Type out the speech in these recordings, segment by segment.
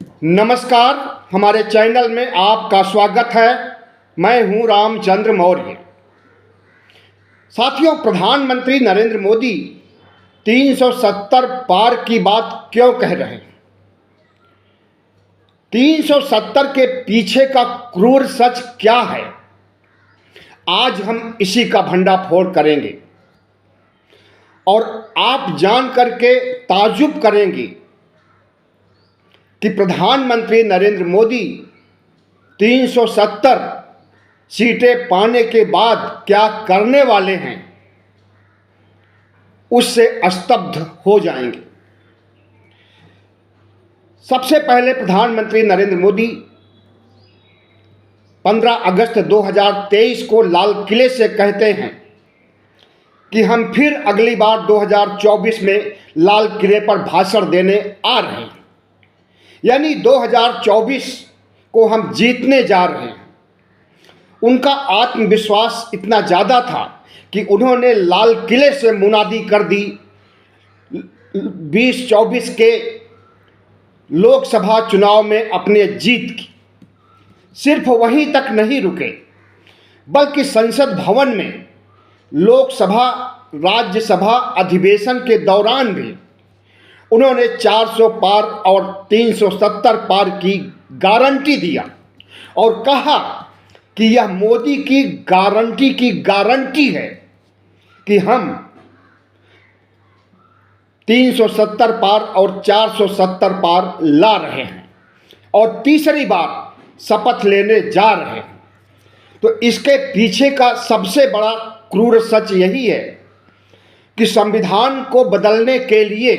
नमस्कार। हमारे चैनल में आपका स्वागत है। मैं हूं रामचंद्र मौर्य। साथियों, प्रधानमंत्री नरेंद्र मोदी 370 पार की बात क्यों कह रहे हैं? 370 के पीछे का क्रूर सच क्या है? आज हम इसी का भंडाफोड़ करेंगे और आप जान करके ताज्जुब करेंगे कि प्रधानमंत्री नरेंद्र मोदी 370 सीटें पाने के बाद क्या करने वाले हैं, उससे स्तब्ध हो जाएंगे। सबसे पहले प्रधानमंत्री नरेंद्र मोदी 15 अगस्त 2023 को लाल किले से कहते हैं कि हम फिर अगली बार 2024 में लाल किले पर भाषण देने आ रहे हैं, यानी 2024 को हम जीतने जा रहे हैं। उनका आत्मविश्वास इतना ज़्यादा था कि उन्होंने लाल किले से मुनादी कर दी 2024 के लोकसभा चुनाव में अपने जीत की। सिर्फ वहीं तक नहीं रुके, बल्कि संसद भवन में लोकसभा राज्यसभा अधिवेशन के दौरान भी उन्होंने 400 पार और 370 पार की गारंटी दिया और कहा कि यह मोदी की गारंटी है कि हम 370 पार और 470 पार ला रहे हैं और तीसरी बार शपथ लेने जा रहे हैं। तो इसके पीछे का सबसे बड़ा क्रूर सच यही है कि संविधान को बदलने के लिए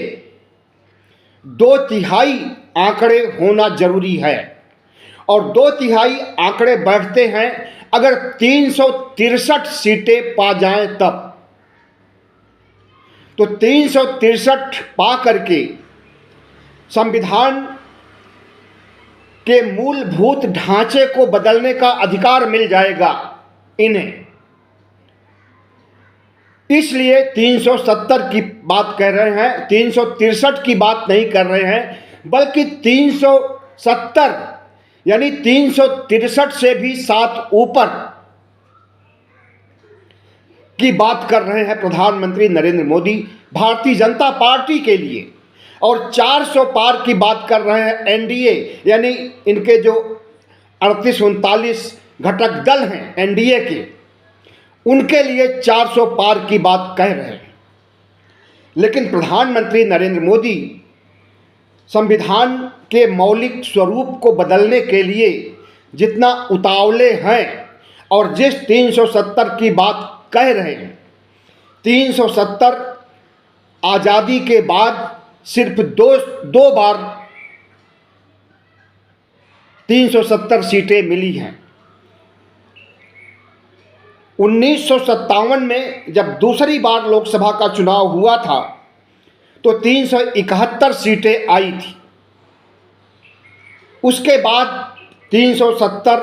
2/3 आंकड़े होना जरूरी है और 2/3 आंकड़े बैठते हैं अगर 363 सीटें पा जाएं तब। तो 363 पा करके संविधान के मूलभूत ढांचे को बदलने का अधिकार मिल जाएगा इन्हें। इसलिए 370 की बात कर रहे हैं, 363 की बात नहीं कर रहे हैं, बल्कि 370 यानी 363 से भी 7 ऊपर की बात कर रहे हैं प्रधानमंत्री नरेंद्र मोदी भारतीय जनता पार्टी के लिए। और 400 पार की बात कर रहे हैं एनडीए, यानी इनके जो 38-39 घटक दल हैं एनडीए के, उनके लिए 400 पार की बात कह रहे हैं। लेकिन प्रधानमंत्री नरेंद्र मोदी संविधान के मौलिक स्वरूप को बदलने के लिए जितना उतावले हैं और जिस 370 की बात कह रहे हैं, 370 आज़ादी के बाद सिर्फ दो बार 370 सीटें मिली हैं। 1957 में जब दूसरी बार लोकसभा का चुनाव हुआ था तो 371 सीटें आई थी। उसके बाद 370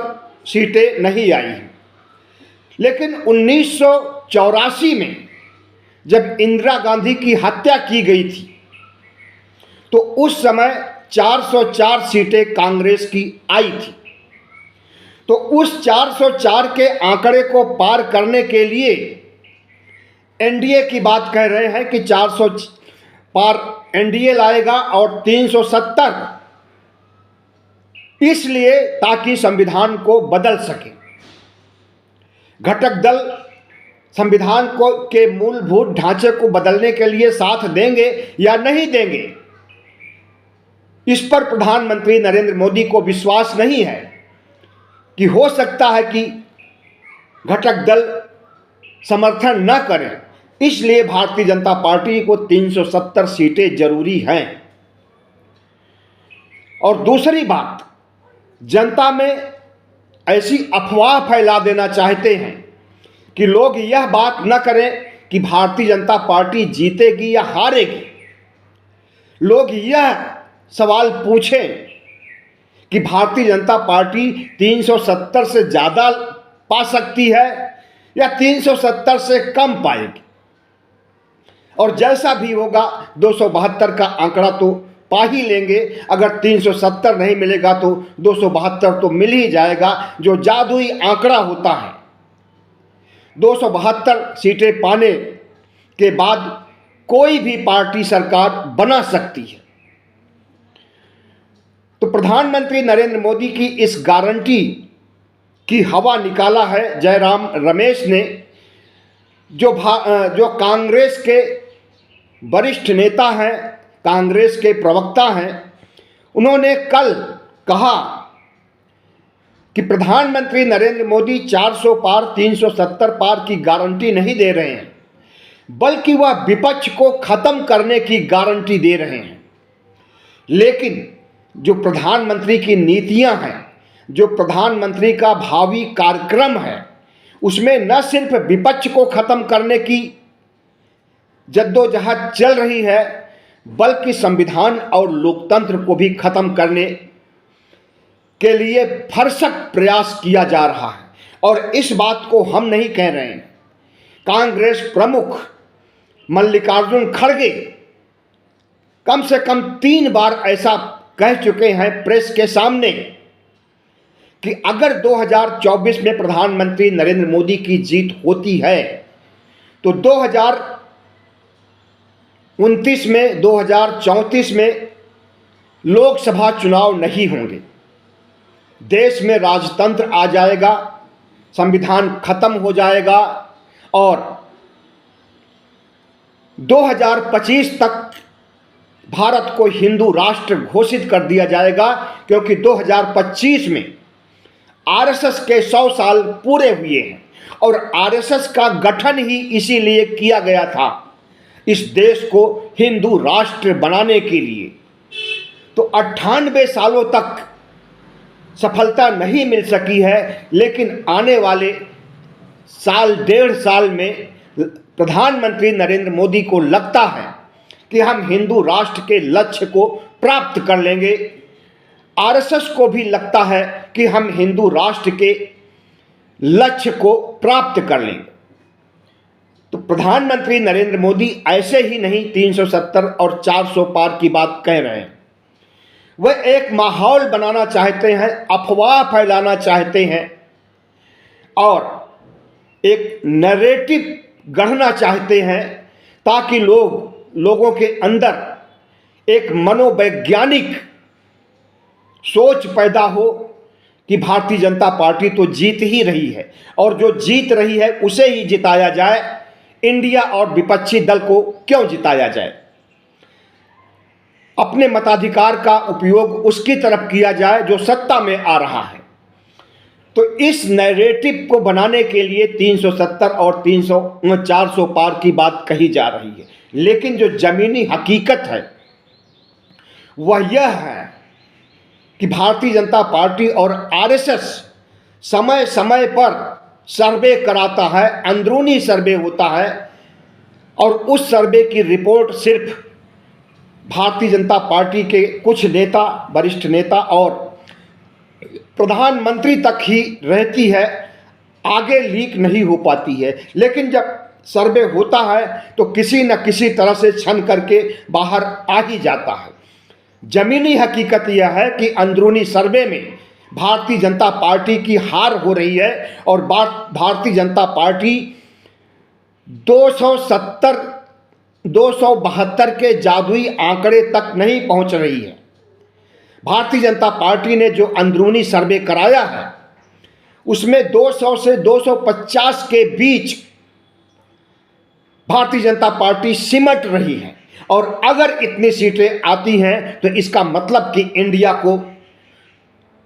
सीटें नहीं आई हैं। लेकिन 1984 में जब इंदिरा गांधी की हत्या की गई थी तो उस समय 404 सीटें कांग्रेस की आई थी। तो उस 404 के आंकड़े को पार करने के लिए एनडीए की बात कह रहे हैं कि 400 पार एनडीए लाएगा और 370, इसलिए ताकि संविधान को बदल सके। घटक दल संविधान को के मूलभूत ढांचे को बदलने के लिए साथ देंगे या नहीं देंगे, इस पर प्रधानमंत्री नरेंद्र मोदी को विश्वास नहीं है कि हो सकता है कि घटक दल समर्थन न करें। इसलिए भारतीय जनता पार्टी को 370 सीटें जरूरी हैं। और दूसरी बात, जनता में ऐसी अफवाह फैला देना चाहते हैं कि लोग यह बात न करें कि भारतीय जनता पार्टी जीतेगी या हारेगी। लोग यह सवाल पूछें कि भारतीय जनता पार्टी 370 से ज़्यादा पा सकती है या 370 से कम पाएगी। और जैसा भी होगा 272 का आंकड़ा तो पा ही लेंगे। अगर 370 नहीं मिलेगा तो 272 तो मिल ही जाएगा, जो जादुई आंकड़ा होता है। 272 सीटें पाने के बाद कोई भी पार्टी सरकार बना सकती है। तो प्रधानमंत्री नरेंद्र मोदी की इस गारंटी की हवा निकाला है जयराम रमेश ने, जो कांग्रेस के वरिष्ठ नेता हैं, कांग्रेस के प्रवक्ता हैं। उन्होंने कल कहा कि प्रधानमंत्री नरेंद्र मोदी 400 पार 370 पार की गारंटी नहीं दे रहे हैं, बल्कि वह विपक्ष को खत्म करने की गारंटी दे रहे हैं। लेकिन जो प्रधानमंत्री की नीतियां हैं, जो प्रधानमंत्री का भावी कार्यक्रम है, उसमें न सिर्फ विपक्ष को खत्म करने की जद्दोजहद चल रही है, बल्कि संविधान और लोकतंत्र को भी खत्म करने के लिए भरसक प्रयास किया जा रहा है। और इस बात को हम नहीं कह रहे हैं, कांग्रेस प्रमुख मल्लिकार्जुन खड़गे कम से कम 3 बार ऐसा कह चुके हैं प्रेस के सामने कि अगर 2024 में प्रधानमंत्री नरेंद्र मोदी की जीत होती है तो 2029 में 2034 में लोकसभा चुनाव नहीं होंगे, देश में राजतंत्र आ जाएगा, संविधान खत्म हो जाएगा और 2025 तक भारत को हिंदू राष्ट्र घोषित कर दिया जाएगा। क्योंकि 2025 में आरएसएस के 100 साल पूरे हुए हैं और आरएसएस का गठन ही इसीलिए किया गया था, इस देश को हिंदू राष्ट्र बनाने के लिए। तो 98 सालों तक सफलता नहीं मिल सकी है, लेकिन आने वाले साल 1.5 साल में प्रधानमंत्री नरेंद्र मोदी को लगता है कि हम हिंदू राष्ट्र के लक्ष्य को प्राप्त कर लेंगे। आरएसएस को भी लगता है कि हम हिंदू राष्ट्र के लक्ष्य को प्राप्त कर लेंगे। तो प्रधानमंत्री नरेंद्र मोदी ऐसे ही नहीं 370 और 400 पार की बात कह रहे हैं, वह एक माहौल बनाना चाहते हैं, अफवाह फैलाना चाहते हैं और एक नैरेटिव गढ़ना चाहते हैं, ताकि लोगों के अंदर एक मनोवैज्ञानिक सोच पैदा हो कि भारतीय जनता पार्टी तो जीत ही रही है और जो जीत रही है उसे ही जिताया जाए, इंडिया और विपक्षी दल को क्यों जिताया जाए। अपने मताधिकार का उपयोग उसकी तरफ किया जाए जो सत्ता में आ रहा है। तो इस नैरेटिव को बनाने के लिए 370 और 400 पार की बात कही जा रही है, लेकिन जो जमीनी हकीकत है वह यह है कि भारतीय जनता पार्टी और आरएसएस समय समय पर सर्वे कराता है, अंदरूनी सर्वे होता है और उस सर्वे की रिपोर्ट सिर्फ भारतीय जनता पार्टी के कुछ नेता, वरिष्ठ नेता और प्रधानमंत्री तक ही रहती है, आगे लीक नहीं हो पाती है। लेकिन जब सर्वे होता है तो किसी न किसी तरह से छन करके बाहर आ ही जाता है। जमीनी हकीकत यह है कि अंदरूनी सर्वे में भारतीय जनता पार्टी की हार हो रही है और भारतीय जनता पार्टी 272 के जादुई आंकड़े तक नहीं पहुंच रही है। भारतीय जनता पार्टी ने जो अंदरूनी सर्वे कराया है उसमें 200 से 250 के बीच भारतीय जनता पार्टी सिमट रही है और अगर इतनी सीटें आती हैं तो इसका मतलब कि इंडिया को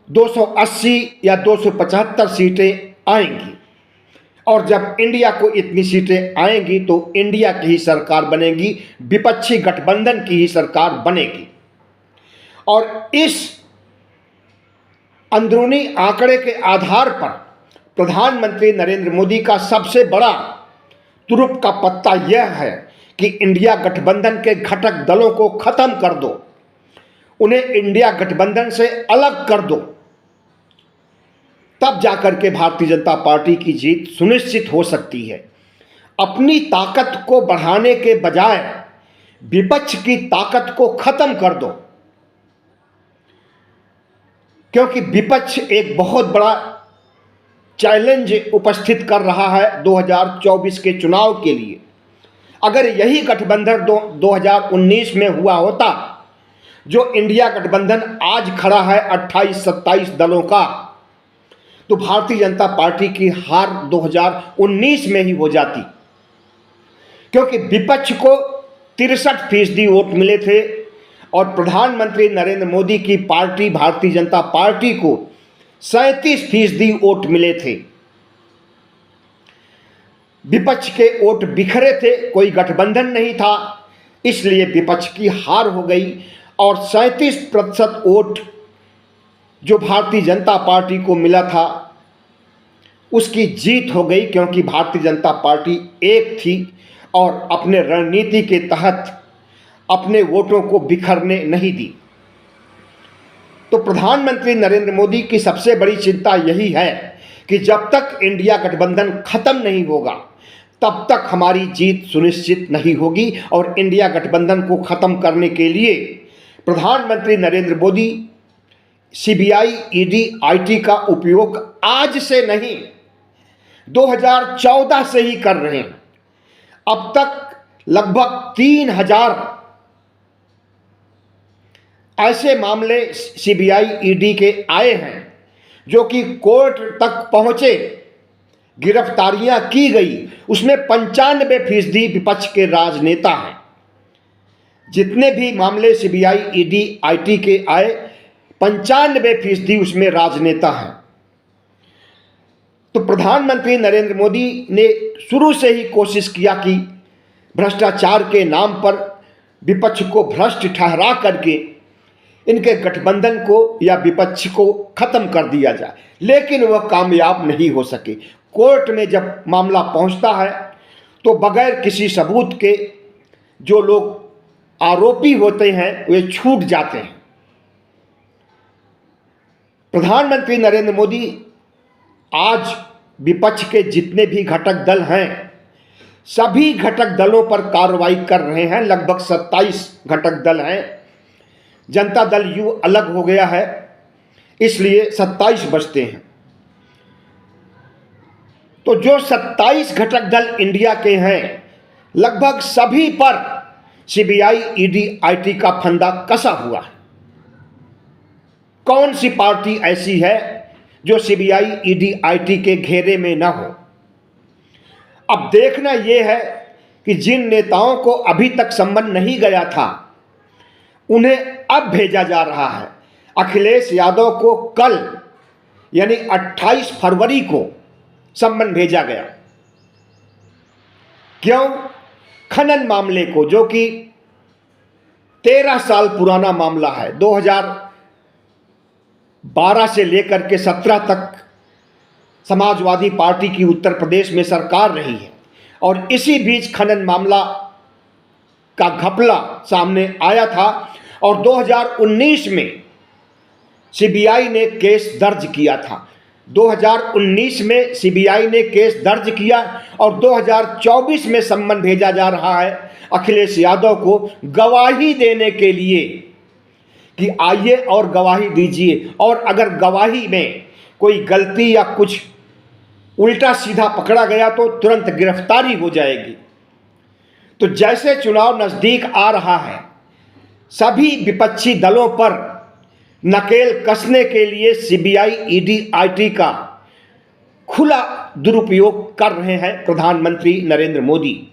280 या 275 सीटें आएंगी और जब इंडिया को इतनी सीटें आएंगी तो इंडिया की ही सरकार बनेगी, विपक्षी गठबंधन की ही सरकार बनेगी। और इस अंदरूनी आंकड़े के आधार पर प्रधानमंत्री नरेंद्र मोदी का सबसे बड़ा तुरुप का पत्ता यह है कि इंडिया गठबंधन के घटक दलों को खत्म कर दो, उन्हें इंडिया गठबंधन से अलग कर दो, तब जाकर के भारतीय जनता पार्टी की जीत सुनिश्चित हो सकती है। अपनी ताकत को बढ़ाने के बजाय विपक्ष की ताकत को खत्म कर दो, क्योंकि विपक्ष एक बहुत बड़ा चैलेंज उपस्थित कर रहा है 2024 के चुनाव के लिए। अगर यही गठबंधन 2019 में हुआ होता, जो इंडिया गठबंधन आज खड़ा है 28-27 दलों का, तो भारतीय जनता पार्टी की हार 2019 में ही हो जाती, क्योंकि विपक्ष को 63% वोट मिले थे और प्रधानमंत्री नरेंद्र मोदी की पार्टी भारतीय जनता पार्टी को 37% वोट मिले थे। विपक्ष के वोट बिखरे थे, कोई गठबंधन नहीं था, इसलिए विपक्ष की हार हो गई और 37% वोट जो भारतीय जनता पार्टी को मिला था उसकी जीत हो गई, क्योंकि भारतीय जनता पार्टी एक थी और अपने रणनीति के तहत अपने वोटों को बिखरने नहीं दी। तो प्रधानमंत्री नरेंद्र मोदी की सबसे बड़ी चिंता यही है कि जब तक इंडिया गठबंधन खत्म नहीं होगा तब तक हमारी जीत सुनिश्चित नहीं होगी। और इंडिया गठबंधन को खत्म करने के लिए प्रधानमंत्री Narendra Modi CBI, ED, IT का उपयोग आज से नहीं 2014 से ही कर रहे हैं। अब तक लगभग 3000 ऐसे मामले सीबीआई, ईडी के आए हैं जो कि कोर्ट तक पहुंचे, गिरफ्तारियां की गई, उसमें 95% विपक्ष के राजनेता हैं। जितने भी मामले सीबीआई, ईडी, आईटी के आए 95% उसमें राजनेता हैं। तो प्रधानमंत्री नरेंद्र मोदी ने शुरू से ही कोशिश किया कि भ्रष्टाचार के नाम पर विपक्ष को भ्रष्ट ठहरा करके इनके गठबंधन को या विपक्ष को खत्म कर दिया जाए, लेकिन वह कामयाब नहीं हो सके। कोर्ट में जब मामला पहुंचता है तो बगैर किसी सबूत के जो लोग आरोपी होते हैं वे छूट जाते हैं। प्रधानमंत्री नरेंद्र मोदी आज विपक्ष के जितने भी घटक दल हैं सभी घटक दलों पर कार्रवाई कर रहे हैं। लगभग 27 घटक दल हैं। जनता दल यू अलग हो गया है, इसलिए 27 बचते हैं। तो जो 27 घटक दल इंडिया के हैं लगभग सभी पर सीबीआई, ईडी, आईटी का फंदा कसा हुआ है। कौन सी पार्टी ऐसी है जो सीबीआई, ईडी, आईटी के घेरे में ना हो। अब देखना यह है कि जिन नेताओं को अभी तक सम्मन नहीं गया था उन्हें अब भेजा जा रहा है। अखिलेश यादव को कल यानी 28 फरवरी को सम्मन भेजा गया। क्यों? खनन मामले को, जो कि 13 साल पुराना मामला है, 2012 से लेकर के 17 तक समाजवादी पार्टी की उत्तर प्रदेश में सरकार रही है और इसी बीच खनन मामला का घपला सामने आया था और 2019 में सीबीआई ने केस दर्ज किया था। 2019 में सीबीआई ने केस दर्ज किया और 2024 में सम्मन भेजा जा रहा है अखिलेश यादव को गवाही देने के लिए कि आइए और गवाही दीजिए, और अगर गवाही में कोई गलती या कुछ उल्टा सीधा पकड़ा गया तो तुरंत गिरफ्तारी हो जाएगी। तो जैसे चुनाव नज़दीक आ रहा है सभी विपक्षी दलों पर नकेल कसने के लिए सीबीआई, ईडी, आईटी का खुला दुरुपयोग कर रहे हैं प्रधानमंत्री नरेंद्र मोदी।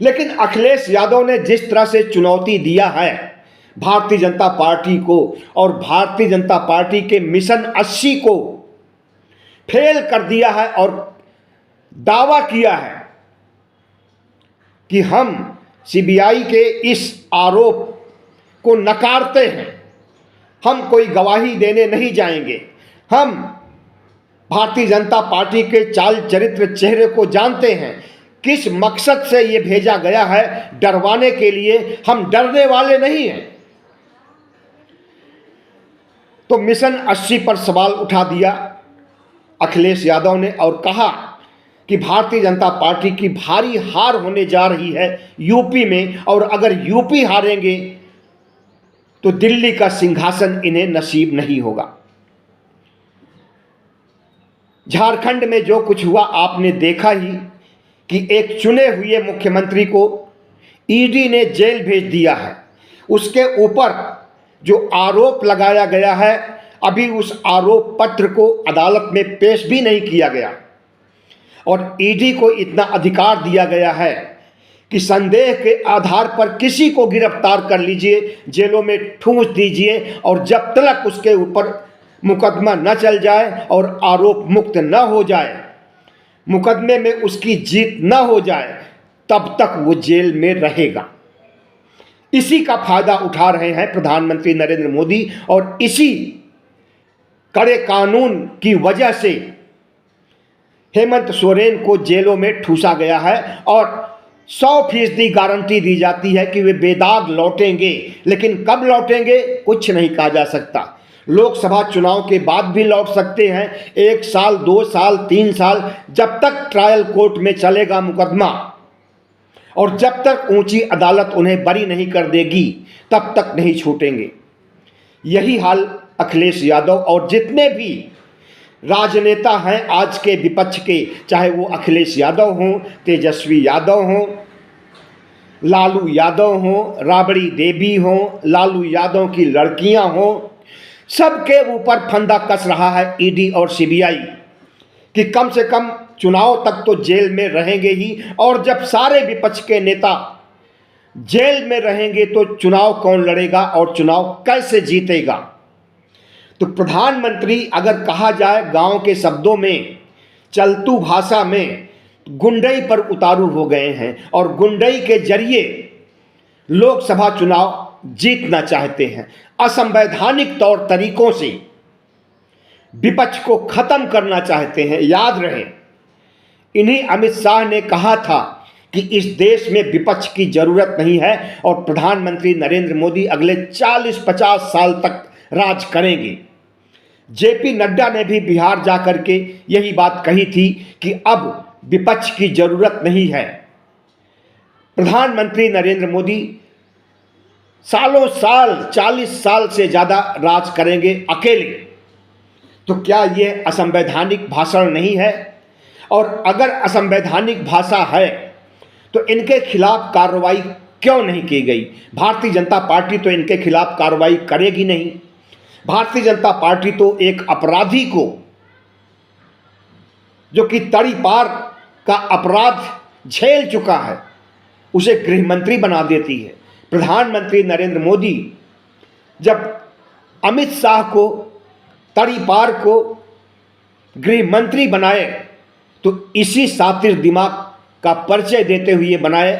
लेकिन अखिलेश यादव ने जिस तरह से चुनौती दिया है भारतीय जनता पार्टी को और भारतीय जनता पार्टी के मिशन 80 को फेल कर दिया है और दावा किया है कि हम सीबीआई के इस आरोप को नकारते हैं, हम कोई गवाही देने नहीं जाएंगे, हम भारतीय जनता पार्टी के चाल चरित्र चेहरे को जानते हैं, किस मकसद से ये भेजा गया है, डरवाने के लिए। हम डरने वाले नहीं हैं। तो मिशन 80 पर सवाल उठा दिया अखिलेश यादव ने और कहा कि भारतीय जनता पार्टी की भारी हार होने जा रही है यूपी में, और अगर यूपी हारेंगे तो दिल्ली का सिंहासन इन्हें नसीब नहीं होगा। झारखंड में जो कुछ हुआ आपने देखा ही कि एक चुने हुए मुख्यमंत्री को ईडी ने जेल भेज दिया है। उसके ऊपर जो आरोप लगाया गया है, अभी उस आरोप पत्र को अदालत में पेश भी नहीं किया गया और ईडी को इतना अधिकार दिया गया है कि संदेह के आधार पर किसी को गिरफ्तार कर लीजिए, जेलों में ठूंस दीजिए और जब तक उसके ऊपर मुकदमा न चल जाए और आरोप मुक्त न हो जाए, मुकदमे में उसकी जीत न हो जाए, तब तक वो जेल में रहेगा। इसी का फायदा उठा रहे हैं प्रधानमंत्री नरेंद्र मोदी और इसी कड़े कानून की वजह से हेमंत सोरेन को जेलों में ठूसा गया है और 100% गारंटी दी जाती है कि वे बेदाग लौटेंगे, लेकिन कब लौटेंगे कुछ नहीं कहा जा सकता। लोकसभा चुनाव के बाद भी लौट सकते हैं, 1 साल, 2 साल, 3 साल, जब तक ट्रायल कोर्ट में चलेगा मुकदमा और जब तक ऊंची अदालत उन्हें बरी नहीं कर देगी तब तक नहीं छूटेंगे। यही हाल अखिलेश यादव और जितने भी राजनेता हैं आज के विपक्ष के, चाहे वो अखिलेश यादव हों, तेजस्वी यादव हों, लालू यादव हों, राबड़ी देवी हों, लालू यादव की लड़कियां हों, सबके ऊपर फंदा कस रहा है ईडी और सीबीआई कि कम से कम चुनाव तक तो जेल में रहेंगे ही, और जब सारे विपक्ष के नेता जेल में रहेंगे तो चुनाव कौन लड़ेगा और चुनाव कैसे जीतेगा। तो प्रधानमंत्री, अगर कहा जाए गांव के शब्दों में, चलतू भाषा में, गुंडई पर उतारू हो गए हैं और गुंडई के जरिए लोकसभा चुनाव जीतना चाहते हैं। असंवैधानिक तौर तरीकों से विपक्ष को खत्म करना चाहते हैं। याद रहे, इन्हीं अमित शाह ने कहा था कि इस देश में विपक्ष की जरूरत नहीं है और प्रधानमंत्री नरेंद्र मोदी अगले 40-50 साल तक राज करेंगे। जेपी नड्डा ने भी बिहार जाकर के यही बात कही थी कि अब विपक्ष की जरूरत नहीं है। प्रधानमंत्री नरेंद्र मोदी सालों साल, 40 साल से ज़्यादा राज करेंगे अकेले। तो क्या ये असंवैधानिक भाषण नहीं है? और अगर असंवैधानिक भाषा है तो इनके खिलाफ कार्रवाई क्यों नहीं की गई? भारतीय जनता पार्टी तो इनके खिलाफ कार्रवाई करेगी नहीं। भारतीय जनता पार्टी तो एक अपराधी को, जो कि तड़ी पार का अपराध झेल चुका है, उसे गृह मंत्री बना देती है। प्रधानमंत्री नरेंद्र मोदी जब अमित शाह को, तड़ी पार को गृह मंत्री बनाए तो इसी सातिर दिमाग का परिचय देते हुए बनाए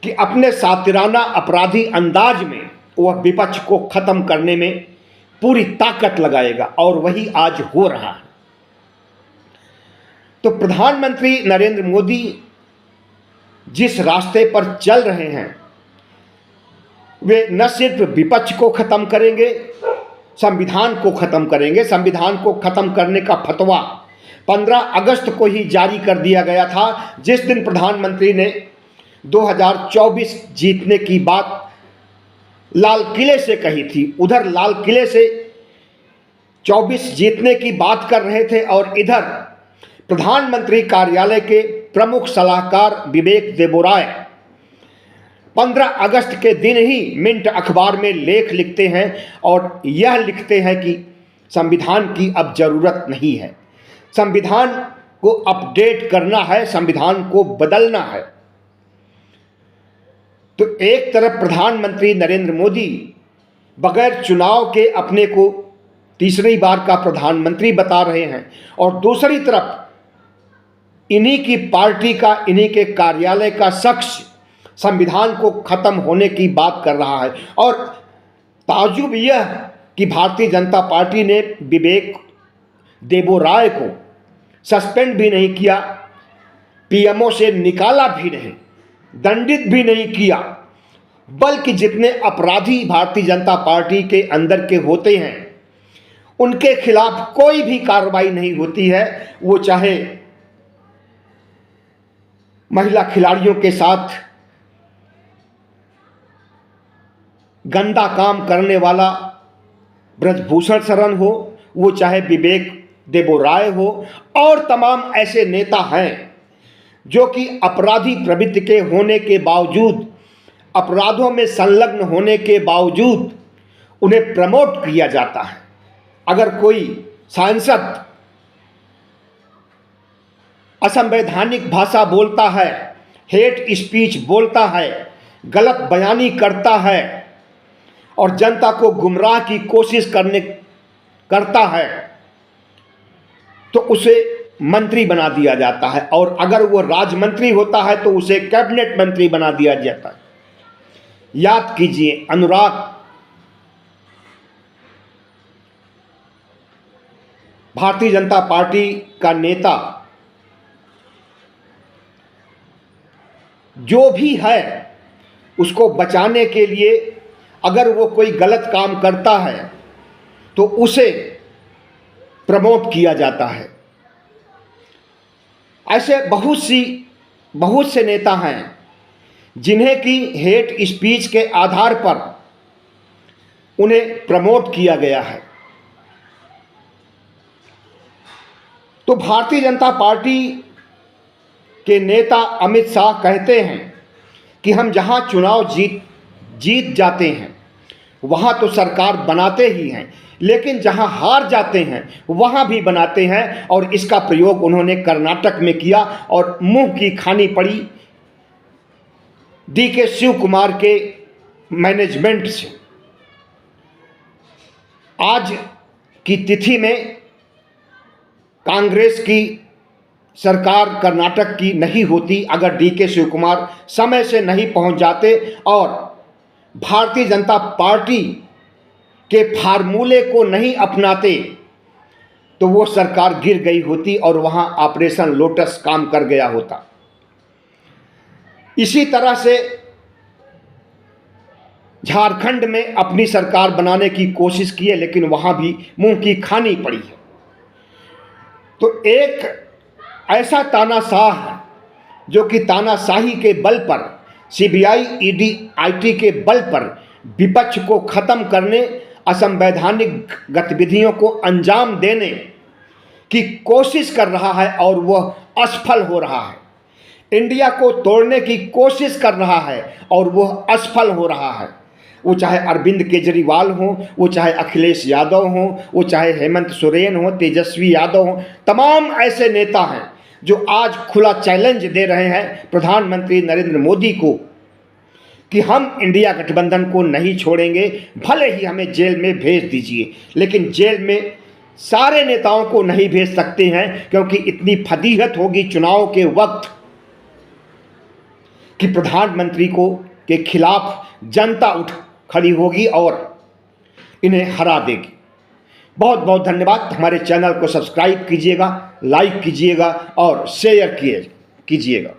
कि अपने सातिराना अपराधी अंदाज में वह विपक्ष को खत्म करने में पूरी ताकत लगाएगा और वही आज हो रहा है। तो प्रधानमंत्री नरेंद्र मोदी जिस रास्ते पर चल रहे हैं, वे न सिर्फ विपक्ष को खत्म करेंगे, संविधान को खत्म करेंगे। संविधान को खत्म करने का फतवा 15 अगस्त को ही जारी कर दिया गया था, जिस दिन प्रधानमंत्री ने 2024 जीतने की बात लाल किले से कही थी। उधर लाल किले से 24 जीतने की बात कर रहे थे और इधर प्रधानमंत्री कार्यालय के प्रमुख सलाहकार विवेक देबोराय 15 अगस्त के दिन ही मिंट अखबार में लेख लिखते हैं और यह लिखते हैं कि संविधान की अब जरूरत नहीं है, संविधान को अपडेट करना है, संविधान को बदलना है। तो एक तरफ प्रधानमंत्री नरेंद्र मोदी बगैर चुनाव के अपने को तीसरी बार का प्रधानमंत्री बता रहे हैं और दूसरी तरफ इन्हीं की पार्टी का, इन्हीं के कार्यालय का शख्स संविधान को खत्म होने की बात कर रहा है। और ताजुब यह कि भारतीय जनता पार्टी ने विवेक देबोराय को सस्पेंड भी नहीं किया, पीएमओ से निकाला भी नहीं, दंडित भी नहीं किया, बल्कि जितने अपराधी भारतीय जनता पार्टी के अंदर के होते हैं उनके खिलाफ कोई भी कार्रवाई नहीं होती है। वो चाहे महिला खिलाड़ियों के साथ गंदा काम करने वाला ब्रजभूषण शरण हो, वो चाहे विवेक देबोराय हो और तमाम ऐसे नेता हैं जो कि अपराधी प्रवृत्ति के होने के बावजूद, अपराधों में संलग्न होने के बावजूद उन्हें प्रमोट किया जाता है। अगर कोई सांसद असंवैधानिक भाषा बोलता है, हेट स्पीच बोलता है, गलत बयानी करता है और जनता को गुमराह की कोशिश करता है, तो उसे मंत्री बना दिया जाता है। और अगर वो राज्य मंत्री होता है तो उसे कैबिनेट मंत्री बना दिया जाता है। याद कीजिए, अनुराग भारतीय जनता पार्टी का नेता जो भी है, उसको बचाने के लिए अगर वो कोई गलत काम करता है तो उसे प्रमोट किया जाता है। ऐसे बहुत से नेता हैं जिन्हें कि हेट स्पीच के आधार पर उन्हें प्रमोट किया गया है। तो भारतीय जनता पार्टी के नेता अमित शाह कहते हैं कि हम जहां चुनाव जीत जाते हैं वहां तो सरकार बनाते ही हैं, लेकिन जहां हार जाते हैं वहां भी बनाते हैं। और इसका प्रयोग उन्होंने कर्नाटक में किया और मुंह की खानी पड़ी DK शिव कुमार के मैनेजमेंट से। आज की तिथि में कांग्रेस की सरकार कर्नाटक की नहीं होती अगर DK शिव कुमार समय से नहीं पहुंच जाते और भारतीय जनता पार्टी के फार्मूले को नहीं अपनाते, तो वो सरकार गिर गई होती और वहां ऑपरेशन लोटस काम कर गया होता। इसी तरह से झारखंड में अपनी सरकार बनाने की कोशिश की है, लेकिन वहां भी मुंह की खानी पड़ी है। तो एक ऐसा तानाशाह है जो कि तानाशाही के बल पर, CBI ED IT के बल पर विपक्ष को खत्म करने, असंवैधानिक गतिविधियों को अंजाम देने की कोशिश कर रहा है और वह असफल हो रहा है। इंडिया को तोड़ने की कोशिश कर रहा है और वह असफल हो रहा है। वो चाहे अरविंद केजरीवाल हो, वो चाहे अखिलेश यादव हो, वो चाहे हेमंत सोरेन हो, तेजस्वी यादव हो, तमाम ऐसे नेता हैं जो आज खुला चैलेंज दे रहे हैं प्रधानमंत्री नरेंद्र मोदी को कि हम इंडिया गठबंधन को नहीं छोड़ेंगे, भले ही हमें जेल में भेज दीजिए। लेकिन जेल में सारे नेताओं को नहीं भेज सकते हैं, क्योंकि इतनी फदीहत होगी चुनाव के वक्त कि प्रधानमंत्री को के खिलाफ जनता उठ खड़ी होगी और इन्हें हरा देगी। बहुत बहुत धन्यवाद। हमारे चैनल को सब्सक्राइब कीजिएगा, लाइक कीजिएगा और शेयर कीजिएगा।